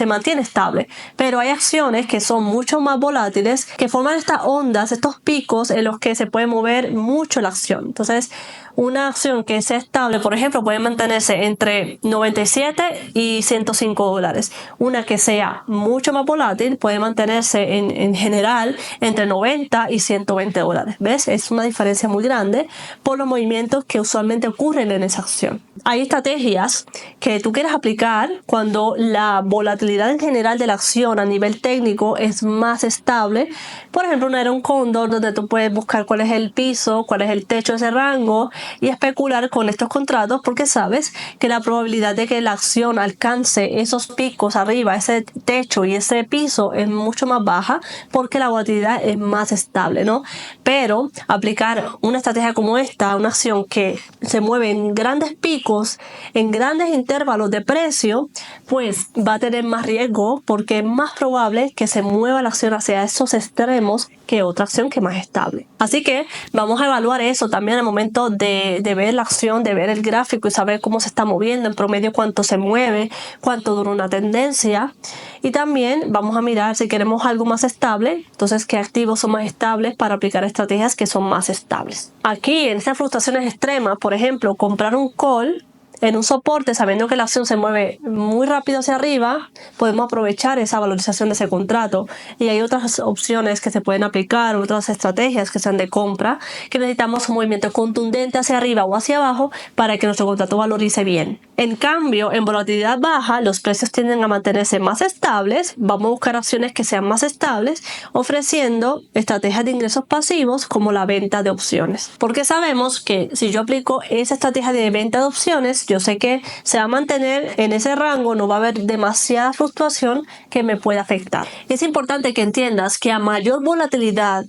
mantiene estable, pero hay acciones que son mucho más volátiles, que forman estas ondas, estos picos en los que se puede mover mucho la acción. Entonces, una acción que sea estable, por ejemplo, puede mantenerse entre 97 y 105 dólares. Una que sea mucho más volátil puede mantenerse en general entre 90 y 120 dólares. ¿Ves? Es una diferencia muy grande por los movimientos que usualmente ocurren en esa acción. Hay estrategias que tú quieres aplicar cuando la volatilidad en general de la acción a nivel técnico es más estable. Por ejemplo, era un cóndor donde tú puedes buscar cuál es el piso, cuál es el techo de ese rango y especular con estos contratos porque sabes que la probabilidad de que la acción alcance esos picos arriba, ese techo y ese piso es mucho más baja porque la volatilidad es más estable, ¿no? Pero aplicar una estrategia como esta, una acción que se mueve en grandes picos, en grandes intervalos de precio, pues va a tener más riesgo porque es más probable que se mueva la acción hacia esos extremos que otra acción que es más estable. Así que vamos a evaluar eso también al momento de ver la acción, de ver el gráfico y saber cómo se está moviendo, en promedio cuánto se mueve, cuánto dura una tendencia. Y también vamos a mirar si queremos algo más estable, entonces qué activos son más estables para aplicar estrategias que son más estables. Aquí en estas fluctuaciones extremas, por ejemplo, comprar un call en un soporte sabiendo que la acción se mueve muy rápido hacia arriba, podemos aprovechar esa valorización de ese contrato. Y hay otras opciones que se pueden aplicar, otras estrategias que sean de compra, que necesitamos un movimiento contundente hacia arriba o hacia abajo para que nuestro contrato valorice bien. En cambio, en volatilidad baja, los precios tienden a mantenerse más estables. Vamos a buscar acciones que sean más estables, ofreciendo estrategias de ingresos pasivos como la venta de opciones. Porque sabemos que si yo aplico esa estrategia de venta de opciones, yo sé que se va a mantener en ese rango, no va a haber demasiada fluctuación que me pueda afectar. Es importante que entiendas que a mayor volatilidad,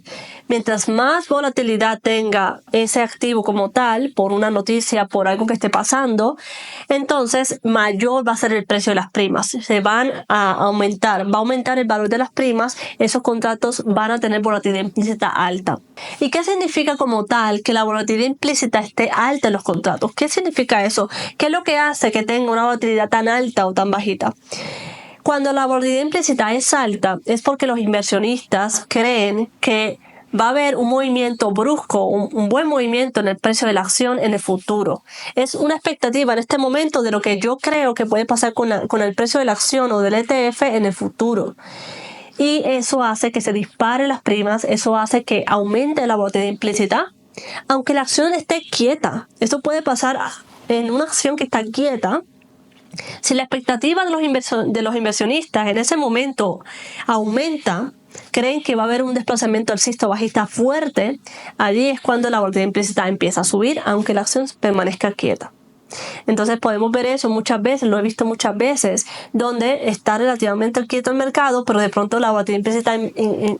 mientras más volatilidad tenga ese activo como tal, por una noticia, por algo que esté pasando, entonces mayor va a ser el precio de las primas. Se van a aumentar, va a aumentar el valor de las primas, esos contratos van a tener volatilidad implícita alta. ¿Y qué significa como tal que la volatilidad implícita esté alta en los contratos? ¿Qué significa eso? ¿Qué es lo que hace que tenga una volatilidad tan alta o tan bajita? Cuando la volatilidad implícita es alta, es porque los inversionistas creen que va a haber un movimiento brusco, un buen movimiento en el precio de la acción en el futuro. Es una expectativa en este momento de lo que yo creo que puede pasar con el precio de la acción o del ETF en el futuro. Y eso hace que se disparen las primas, eso hace que aumente la volatilidad implícita, aunque la acción esté quieta. Esto puede pasar en una acción que está quieta. Si la expectativa de los inversionistas en ese momento aumenta, creen que va a haber un desplazamiento alcista o bajista fuerte, allí es cuando la volatilidad implícita empieza a subir, aunque la acción permanezca quieta. Entonces podemos ver eso muchas veces, lo he visto muchas veces, donde está relativamente quieto el mercado, pero de pronto la volatilidad implícita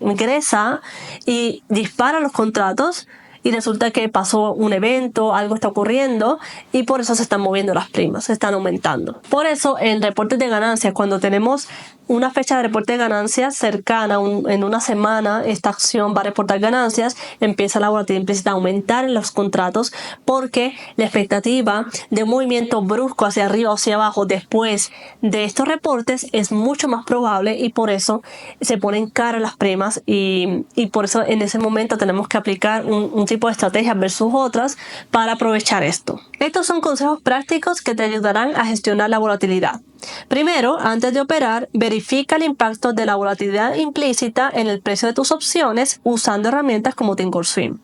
ingresa y dispara los contratos, y resulta que pasó un evento, algo está ocurriendo y por eso se están moviendo las primas, se están aumentando. Por eso en reportes de ganancias, cuando tenemos una fecha de reporte de ganancias cercana, en una semana esta acción va a reportar ganancias, empieza la volatilidad implícita a aumentar en los contratos porque la expectativa de un movimiento brusco hacia arriba o hacia abajo después de estos reportes es mucho más probable y por eso se ponen caras las primas y por eso en ese momento tenemos que aplicar un tipo de estrategia versus otras para aprovechar esto. Estos son consejos prácticos que te ayudarán a gestionar la volatilidad. Primero, antes de operar, verifica el impacto de la volatilidad implícita en el precio de tus opciones usando herramientas como Thinkorswim.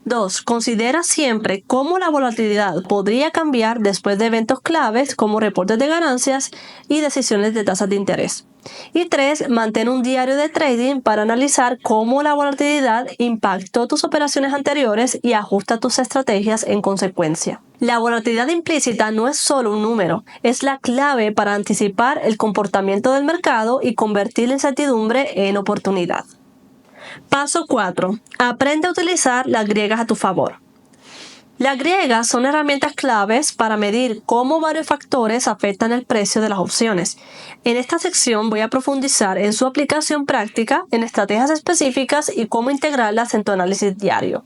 2. Considera siempre cómo la volatilidad podría cambiar después de eventos claves como reportes de ganancias y decisiones de tasas de interés. Y 3. Mantén un diario de trading para analizar cómo la volatilidad impactó tus operaciones anteriores y ajusta tus estrategias en consecuencia. La volatilidad implícita no es solo un número, es la clave para anticipar el comportamiento del mercado y convertir la incertidumbre en oportunidad. Paso 4. Aprende a utilizar las griegas a tu favor. Las griegas son herramientas claves para medir cómo varios factores afectan el precio de las opciones. En esta sección voy a profundizar en su aplicación práctica, en estrategias específicas y cómo integrarlas en tu análisis diario.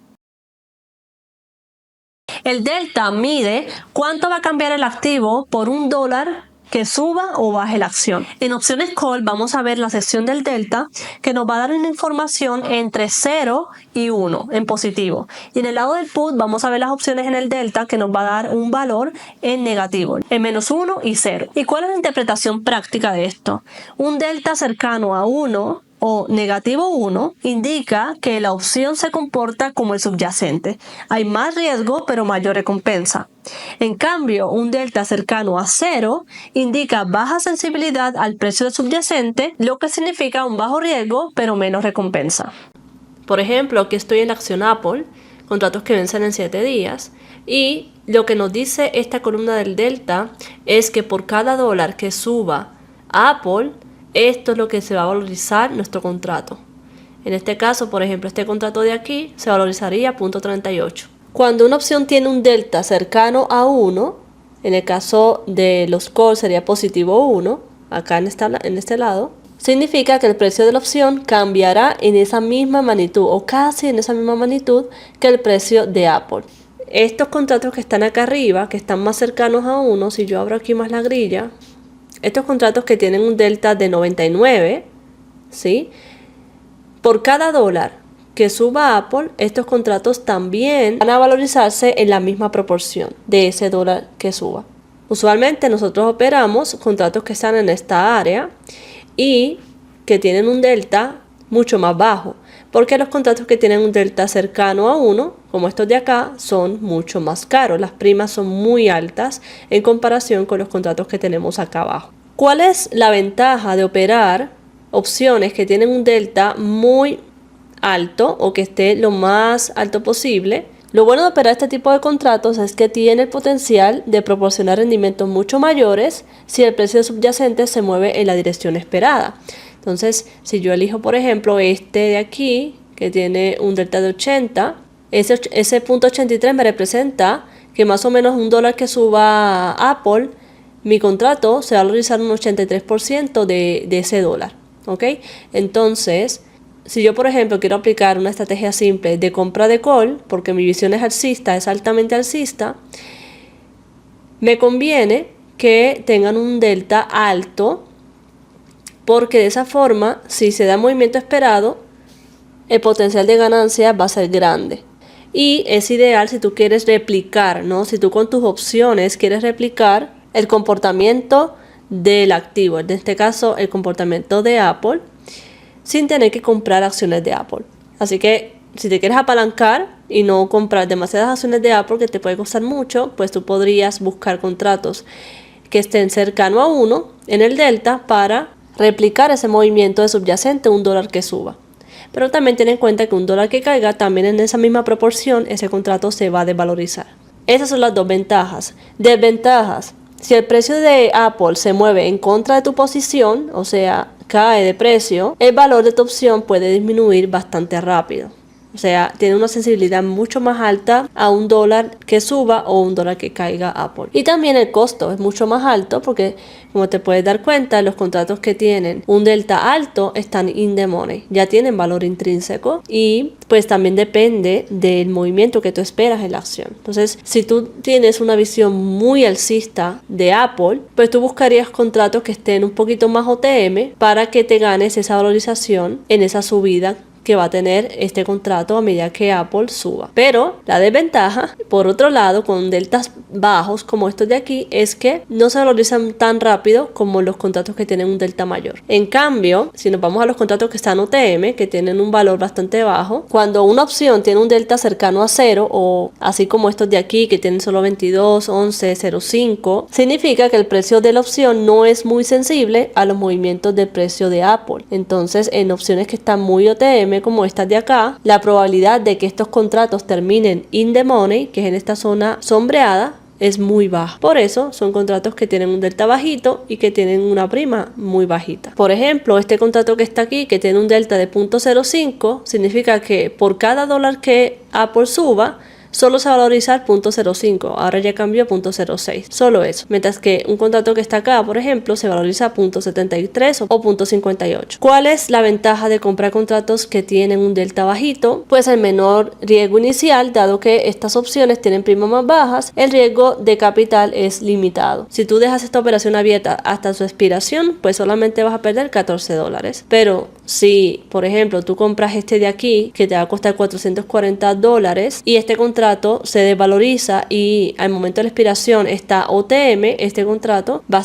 El delta mide cuánto va a cambiar el activo por $1 que suba o baje la acción. En opciones call vamos a ver la sección del delta que nos va a dar una información entre 0 y 1 en positivo. Y en el lado del put vamos a ver las opciones en el delta que nos va a dar un valor en negativo, en -1 y 0. ¿Y cuál es la interpretación práctica de esto? Un delta cercano a 1 o -1 indica que la opción se comporta como el subyacente. Hay más riesgo pero mayor recompensa. En cambio, un delta cercano a 0 indica baja sensibilidad al precio del subyacente, lo que significa un bajo riesgo pero menos recompensa. Por ejemplo, aquí estoy en la acción Apple, contratos que vencen en 7 días, y lo que nos dice esta columna del delta es que por cada $1 que suba Apple, esto es lo que se va a valorizar nuestro contrato. En este caso, por ejemplo, este contrato de aquí se valorizaría a 0.38. Cuando una opción tiene un delta cercano a 1, en el caso de los calls sería positivo 1, acá en este lado, significa que el precio de la opción cambiará en esa misma magnitud o casi en esa misma magnitud que el precio de Apple. Estos contratos que están acá arriba, que están más cercanos a 1, si yo abro aquí más la grilla, estos contratos que tienen un delta de 99, ¿sí? Por cada $1 que suba Apple, estos contratos también van a valorizarse en la misma proporción de ese $1 que suba. Usualmente nosotros operamos contratos que están en esta área y que tienen un delta mucho más bajo, porque los contratos que tienen un delta cercano a 1, como estos de acá, son mucho más caros. Las primas son muy altas en comparación con los contratos que tenemos acá abajo. ¿Cuál es la ventaja de operar opciones que tienen un delta muy alto o que esté lo más alto posible? Lo bueno de operar este tipo de contratos es que tiene el potencial de proporcionar rendimientos mucho mayores si el precio subyacente se mueve en la dirección esperada. Entonces, si yo elijo, por ejemplo, este de aquí, que tiene un delta de 80, ese punto 83 me representa que más o menos $1 que suba Apple, mi contrato se va a valorizar un 83% de ese $1. ¿Ok? Entonces, si yo, por ejemplo, quiero aplicar una estrategia simple de compra de call, porque mi visión es alcista, es altamente alcista, me conviene que tengan un delta alto, porque de esa forma, si se da movimiento esperado, el potencial de ganancia va a ser grande. Y es ideal si tú quieres replicar, ¿no? Si tú con tus opciones quieres replicar el comportamiento del activo, en este caso el comportamiento de Apple, sin tener que comprar acciones de Apple. Así que si te quieres apalancar y no comprar demasiadas acciones de Apple que te puede costar mucho, pues tú podrías buscar contratos que estén cercano a 1 en el delta para replicar ese movimiento de subyacente, $1 que suba. Pero también ten en cuenta que $1 que caiga, también en esa misma proporción, ese contrato se va a desvalorizar. Esas son las dos ventajas. Desventajas: si el precio de Apple se mueve en contra de tu posición, o sea, cae de precio, el valor de tu opción puede disminuir bastante rápido. O sea, tiene una sensibilidad mucho más alta a un dólar que suba o un dólar que caiga Apple. Y también el costo es mucho más alto porque, como te puedes dar cuenta, los contratos que tienen un delta alto están in the money, ya tienen valor intrínseco y pues también depende del movimiento que tú esperas en la acción. Entonces, si tú tienes una visión muy alcista de Apple, pues tú buscarías contratos que estén un poquito más OTM para que te ganes esa valorización en esa subida que va a tener este contrato a medida que Apple suba. Pero la desventaja, por otro lado, con deltas bajos como estos de aquí, es que no se valorizan tan rápido como los contratos que tienen un delta mayor. En cambio, si nos vamos a los contratos que están OTM, que tienen un valor bastante bajo, cuando una opción tiene un delta cercano a 0, o así como estos de aquí que tienen solo 22, 11, 0,5, significa que el precio de la opción no es muy sensible a los movimientos del precio de Apple. Entonces, en opciones que están muy OTM, como estas de acá, la probabilidad de que estos contratos terminen in the money, que es en esta zona sombreada, es muy baja. Por eso son contratos que tienen un delta bajito y que tienen una prima muy bajita. Por ejemplo, este contrato que está aquí, que tiene un delta de 0.05, significa que por cada dólar que Apple suba, solo se va a valorizar 0.05, ahora ya cambió a 0.06, solo eso. Mientras que un contrato que está acá, por ejemplo, se valoriza a 0.73 o 0.58. ¿Cuál es la ventaja de comprar contratos que tienen un delta bajito? Pues el menor riesgo inicial, dado que estas opciones tienen primas más bajas, el riesgo de capital es limitado. Si tú dejas esta operación abierta hasta su expiración, pues solamente vas a perder $14. Pero si, por ejemplo, tú compras este de aquí, que te va a costar $440, y este contrato se desvaloriza y al momento de la expiración está OTM, este contrato va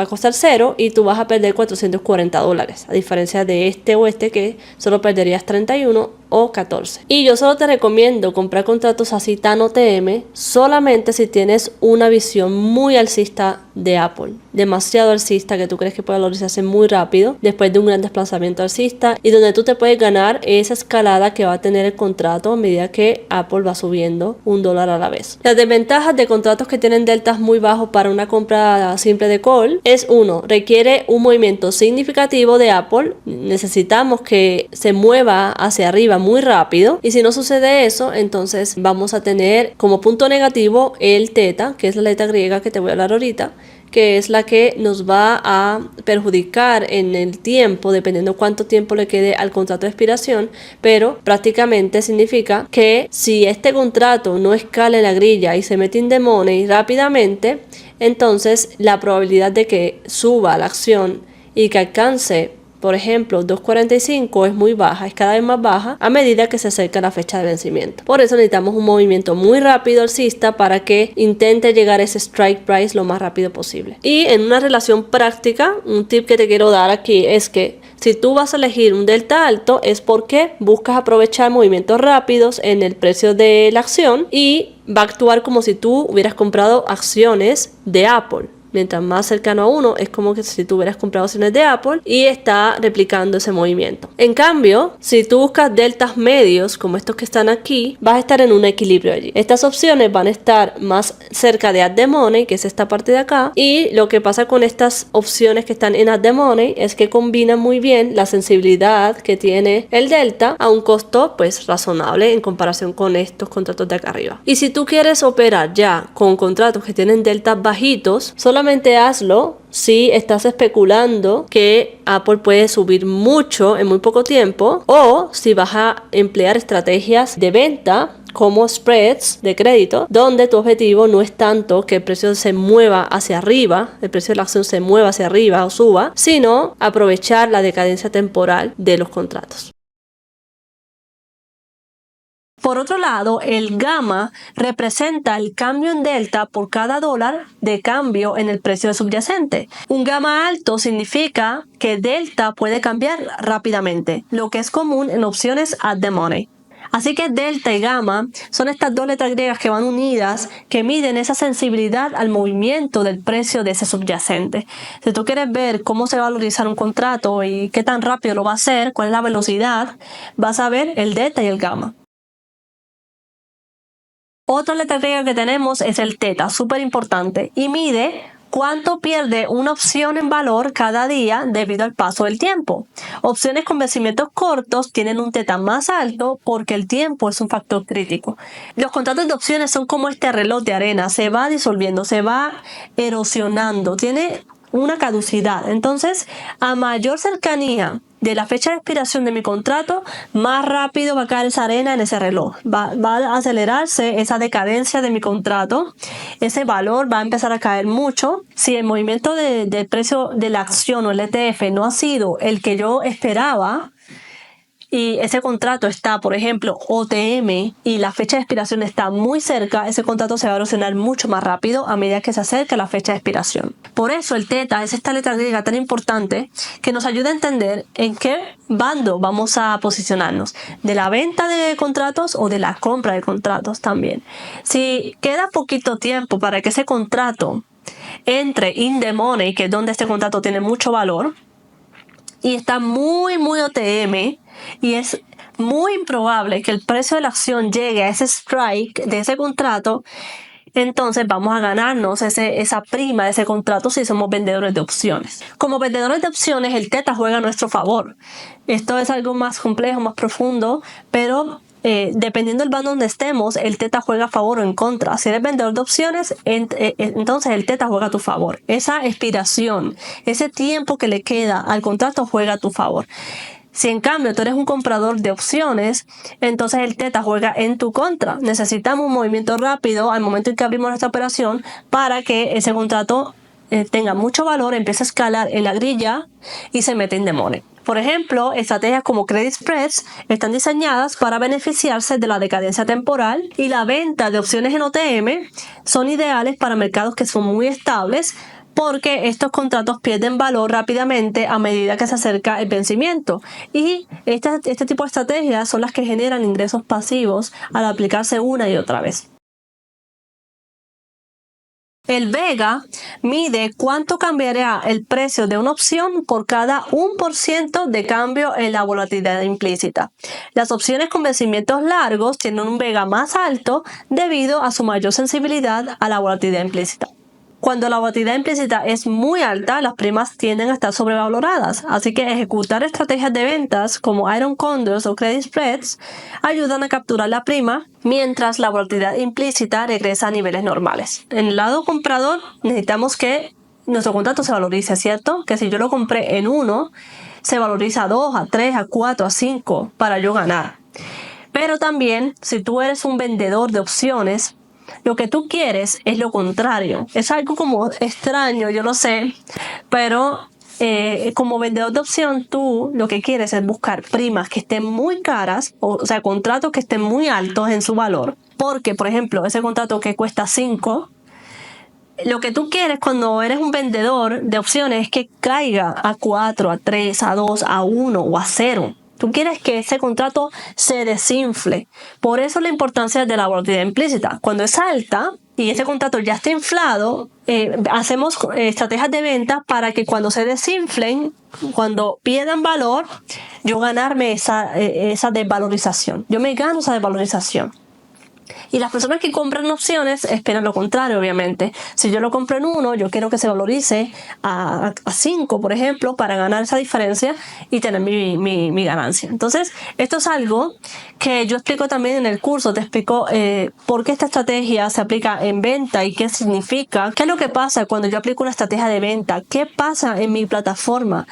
a costar 0 y tú vas a perder $440, a diferencia de este o este que solo perderías 31 o 14. Y yo solo te recomiendo comprar contratos así tan OTM solamente si tienes una visión muy alcista de Apple, demasiado alcista, que tú crees que puede valorizarse muy rápido después de un gran desplazamiento alcista y donde tú te puedes ganar esa escalada que va a tener el contrato a medida que Apple va subiendo $1 a la vez. Las desventajas de contratos que tienen deltas muy bajos para una compra simple de call es: 1, requiere un movimiento significativo de Apple, necesitamos que se mueva hacia arriba muy rápido, y si no sucede eso, entonces vamos a tener como punto negativo el teta, que es la letra griega que te voy a hablar ahorita, que es la que nos va a perjudicar en el tiempo, dependiendo cuánto tiempo le quede al contrato de expiración, pero prácticamente significa que si este contrato no escala en la grilla y se mete in the money rápidamente, entonces la probabilidad de que suba la acción y que alcance, por ejemplo, 2.45 es muy baja, es cada vez más baja a medida que se acerca la fecha de vencimiento. Por eso necesitamos un movimiento muy rápido alcista para que intente llegar a ese strike price lo más rápido posible. Y en una relación práctica, un tip que te quiero dar aquí es que si tú vas a elegir un delta alto es porque buscas aprovechar movimientos rápidos en el precio de la acción y va a actuar como si tú hubieras comprado acciones de Apple. Mientras más cercano a 1 es como que si tú hubieras comprado acciones de Apple y está replicando ese movimiento. En cambio, si tú buscas deltas medios como estos que están aquí, vas a estar en un equilibrio allí. Estas opciones van a estar más cerca de at the money, que es esta parte de acá, y lo que pasa con estas opciones que están en at the money es que combinan muy bien la sensibilidad que tiene el delta a un costo pues razonable en comparación con estos contratos de acá arriba. Y si tú quieres operar ya con contratos que tienen deltas bajitos, solamente hazlo si estás especulando que Apple puede subir mucho en muy poco tiempo, o si vas a emplear estrategias de venta como spreads de crédito, donde tu objetivo no es tanto que el precio se mueva hacia arriba, el precio de la acción se mueva hacia arriba o suba, sino aprovechar la decadencia temporal de los contratos. Por otro lado, el gamma representa el cambio en delta por cada dólar de cambio en el precio subyacente. Un gamma alto significa que delta puede cambiar rápidamente, lo que es común en opciones at the money. Así que delta y gamma son estas dos letras griegas que van unidas, que miden esa sensibilidad al movimiento del precio de ese subyacente. Si tú quieres ver cómo se va a valorizar un contrato y qué tan rápido lo va a hacer, cuál es la velocidad, vas a ver el delta y el gamma. Otra letra griega que tenemos es el teta, súper importante, y mide ¿Cuánto pierde una opción en valor cada día debido al paso del tiempo? Opciones con vencimientos cortos tienen un teta más alto porque el tiempo es un factor crítico. Los contratos de opciones son como este reloj de arena, se va disolviendo, se va erosionando, tiene una caducidad. Entonces, a mayor cercanía de la fecha de expiración de mi contrato, más rápido va a caer esa arena en ese reloj. Va a acelerarse esa decadencia de mi contrato. Ese valor va a empezar a caer mucho. Si el movimiento del precio de la acción o el ETF no ha sido el que yo esperaba, y ese contrato está, por ejemplo, OTM y la fecha de expiración está muy cerca, ese contrato se va a erosionar mucho más rápido a medida que se acerca la fecha de expiración. Por eso el teta es esta letra griega tan importante que nos ayuda a entender en qué bando vamos a posicionarnos, de la venta de contratos o de la compra de contratos también. Si queda poquito tiempo para que ese contrato entre in the money, que es donde este contrato tiene mucho valor, y está muy OTM, y es muy improbable que el precio de la acción llegue a ese strike de ese contrato, entonces vamos a ganarnos esa prima de ese contrato si somos vendedores de opciones. Como vendedores de opciones, el teta juega a nuestro favor. Esto es algo más complejo, más profundo, pero dependiendo del bando donde estemos, el teta juega a favor o en contra. Si eres vendedor de opciones, entonces el teta juega a tu favor. Esa expiración, ese tiempo que le queda al contrato juega a tu favor. Si en cambio tú eres un comprador de opciones, entonces el teta juega en tu contra. Necesitamos un movimiento rápido al momento en que abrimos nuestra operación para que ese contrato tenga mucho valor, empiece a escalar en la grilla y se mete en the money. Por ejemplo, estrategias como credit spreads están diseñadas para beneficiarse de la decadencia temporal, y la venta de opciones en OTM son ideales para mercados que son muy estables, porque estos contratos pierden valor rápidamente a medida que se acerca el vencimiento. Y este tipo de estrategias son las que generan ingresos pasivos al aplicarse una y otra vez. El Vega mide cuánto cambiará el precio de una opción por cada 1% de cambio en la volatilidad implícita. Las opciones con vencimientos largos tienen un Vega más alto debido a su mayor sensibilidad a la volatilidad implícita. Cuando la volatilidad implícita es muy alta, las primas tienden a estar sobrevaloradas, así que ejecutar estrategias de ventas como Iron Condors o Credit Spreads ayudan a capturar la prima mientras la volatilidad implícita regresa a niveles normales. En el lado comprador necesitamos que nuestro contrato se valorice, ¿cierto? Que si yo lo compré en 1, se valoriza a 2, a 3, a 4, a 5 para yo ganar. Pero también, si tú eres un vendedor de opciones, lo que tú quieres es lo contrario. Es algo como extraño, yo lo sé, pero como vendedor de opción, tú lo que quieres es buscar primas que estén muy caras, o sea, contratos que estén muy altos en su valor. Porque, por ejemplo, ese contrato que cuesta 5, lo que tú quieres cuando eres un vendedor de opciones es que caiga a 4, a 3, a 2, a 1 o a 0. Tú quieres que ese contrato se desinfle. Por eso la importancia de la volatilidad implícita. Cuando es alta y ese contrato ya está inflado, hacemos estrategias de venta para que cuando se desinflen, cuando pierdan valor, yo ganarme esa desvalorización. Yo me gano esa desvalorización. Y las personas que compran opciones esperan lo contrario, obviamente. Si yo lo compro en 1, yo quiero que se valorice a 5, por ejemplo, para ganar esa diferencia y tener mi ganancia. Entonces, esto es algo que yo explico también en el curso. Te explico por qué esta estrategia se aplica en venta y qué significa. ¿Qué es lo que pasa cuando yo aplico una estrategia de venta? ¿Qué pasa en mi plataforma?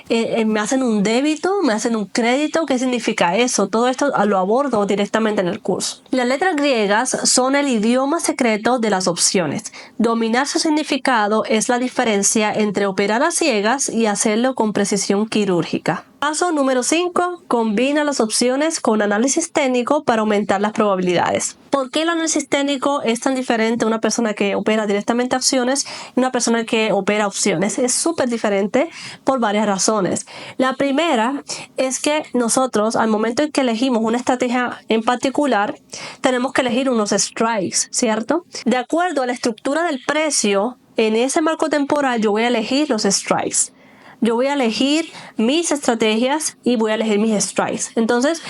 ¿Me hacen un débito? ¿Me hacen un crédito? ¿Qué significa eso? Todo esto lo abordo directamente en el curso. Las letras griegas son el idioma secreto de las opciones. Dominar su significado es la diferencia entre operar a ciegas y hacerlo con precisión quirúrgica. Paso número 5. Combina las opciones con análisis técnico para aumentar las probabilidades. ¿Por qué el análisis técnico es tan diferente a una persona que opera directamente acciones y una persona que opera opciones? Es súper diferente por varias razones. La primera es que nosotros, al momento en que elegimos una estrategia en particular, tenemos que elegir unos strikes, ¿cierto? De acuerdo a la estructura del precio, en ese marco temporal yo voy a elegir los strikes. Yo voy a elegir mis estrategias y voy a elegir mis strikes. Entonces,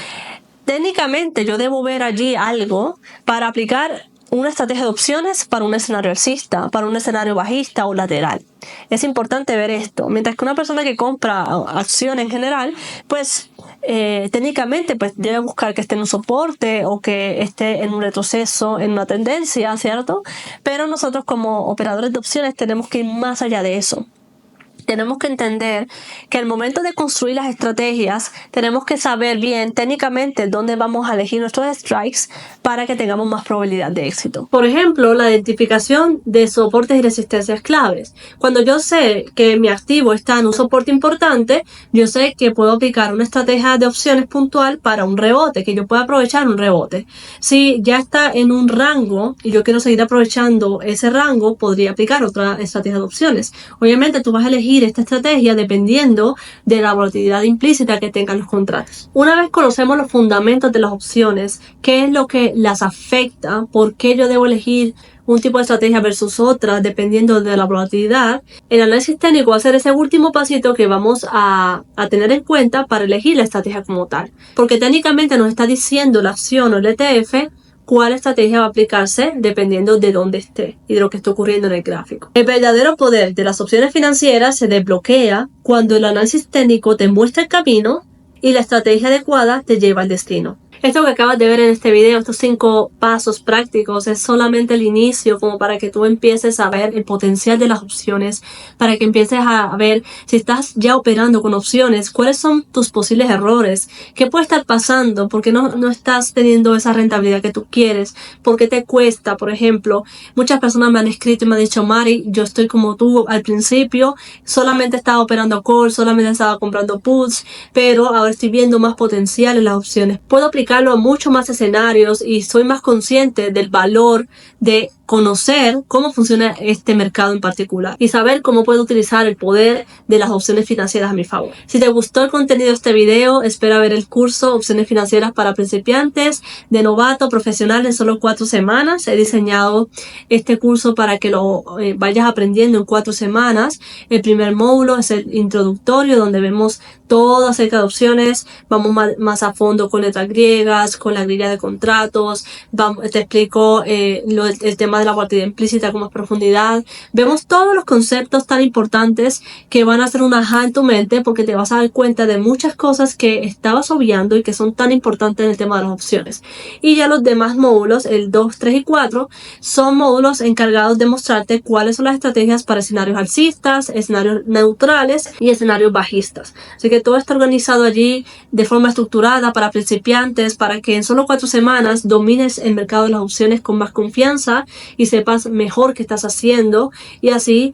técnicamente yo debo ver allí algo para aplicar una estrategia de opciones para un escenario alcista, para un escenario bajista o lateral. Es importante ver esto. Mientras que una persona que compra acciones en general, pues técnicamente pues debe buscar que esté en un soporte o que esté en un retroceso, en una tendencia, ¿cierto? Pero nosotros como operadores de opciones tenemos que ir más allá de eso. Tenemos que entender que al momento de construir las estrategias tenemos que saber bien técnicamente dónde vamos a elegir nuestros strikes para que tengamos más probabilidad de éxito. Por ejemplo, la identificación de soportes y resistencias claves. Cuando yo sé que mi activo está en un soporte importante, yo sé que puedo aplicar una estrategia de opciones puntual para un rebote, que yo pueda aprovechar un rebote. Si ya está en un rango y yo quiero seguir aprovechando ese rango, podría aplicar otra estrategia de opciones. Obviamente tú vas a elegir esta estrategia dependiendo de la volatilidad implícita que tengan los contratos. Una vez conocemos los fundamentos de las opciones, qué es lo que las afecta, por qué yo debo elegir un tipo de estrategia versus otra dependiendo de la volatilidad, el análisis técnico va a ser ese último pasito que vamos a tener en cuenta para elegir la estrategia como tal. Porque técnicamente nos está diciendo la acción o el ETF cuál estrategia va a aplicarse dependiendo de dónde esté y de lo que está ocurriendo en el gráfico. El verdadero poder de las opciones financieras se desbloquea cuando el análisis técnico te muestra el camino y la estrategia adecuada te lleva al destino. Esto que acabas de ver en este video, estos 5 pasos prácticos, es solamente el inicio como para que tú empieces a ver el potencial de las opciones, para que empieces a ver si estás ya operando con opciones, cuáles son tus posibles errores, qué puede estar pasando, por qué no estás teniendo esa rentabilidad que tú quieres, por qué te cuesta. Por ejemplo, muchas personas me han escrito y me han dicho: Mari, yo estoy como tú al principio, solamente estaba operando calls, solamente estaba comprando puts, pero ahora estoy viendo más potencial en las opciones. Puedo aplicarlo a muchos más escenarios y soy más consciente del valor de conocer cómo funciona este mercado en particular y saber cómo puedo utilizar el poder de las opciones financieras a mi favor. Si te gustó el contenido de este video, espera ver el curso Opciones Financieras para Principiantes de novato profesional en solo 4 semanas. He diseñado este curso para que lo vayas aprendiendo en 4 semanas. El primer módulo es el introductorio, donde vemos todo acerca de opciones. Vamos más a fondo con letras griegas, con la grilla de contratos. Te explico el tema de la volatilidad implícita con más profundidad. Vemos todos los conceptos tan importantes que van a hacer un ajá en tu mente, porque te vas a dar cuenta de muchas cosas que estabas obviando y que son tan importantes en el tema de las opciones. Y ya los demás módulos, el 2, 3 y 4, son módulos encargados de mostrarte cuáles son las estrategias para escenarios alcistas, escenarios neutrales y escenarios bajistas. Así que todo está organizado allí de forma estructurada para principiantes, para que en solo 4 semanas domines el mercado de las opciones con más confianza y sepas mejor qué estás haciendo, y así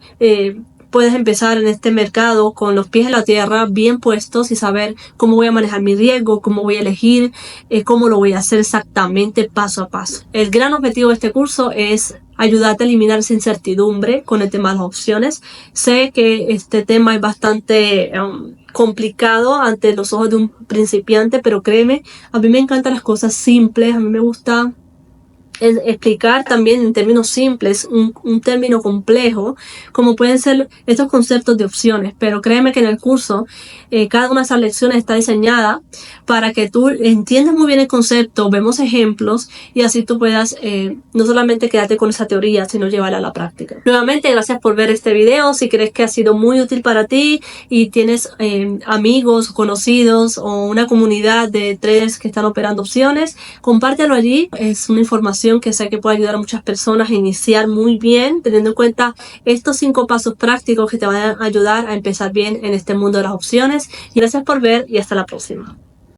puedes empezar en este mercado con los pies en la tierra, bien puestos, y saber cómo voy a manejar mi riesgo, cómo voy a elegir, cómo lo voy a hacer exactamente paso a paso. El gran objetivo de este curso es ayudarte a eliminar esa incertidumbre con el tema de las opciones. Sé que este tema es bastante complicado ante los ojos de un principiante, pero créeme, a mí me encantan las cosas simples. A mí me gusta explicar también en términos simples un término complejo, como pueden ser estos conceptos de opciones. Pero créeme que en el curso cada una de esas lecciones está diseñada para que tú entiendas muy bien el concepto, vemos ejemplos, y así tú puedas no solamente quedarte con esa teoría, sino llevarla a la práctica. Nuevamente, gracias por ver este video. Si crees que ha sido muy útil para ti y tienes amigos, conocidos o una comunidad de traders que están operando opciones, compártelo allí. Es una información que sé que puede ayudar a muchas personas a iniciar muy bien, teniendo en cuenta estos 5 pasos prácticos que te van a ayudar a empezar bien en este mundo de las opciones. Y gracias por ver, y hasta la próxima.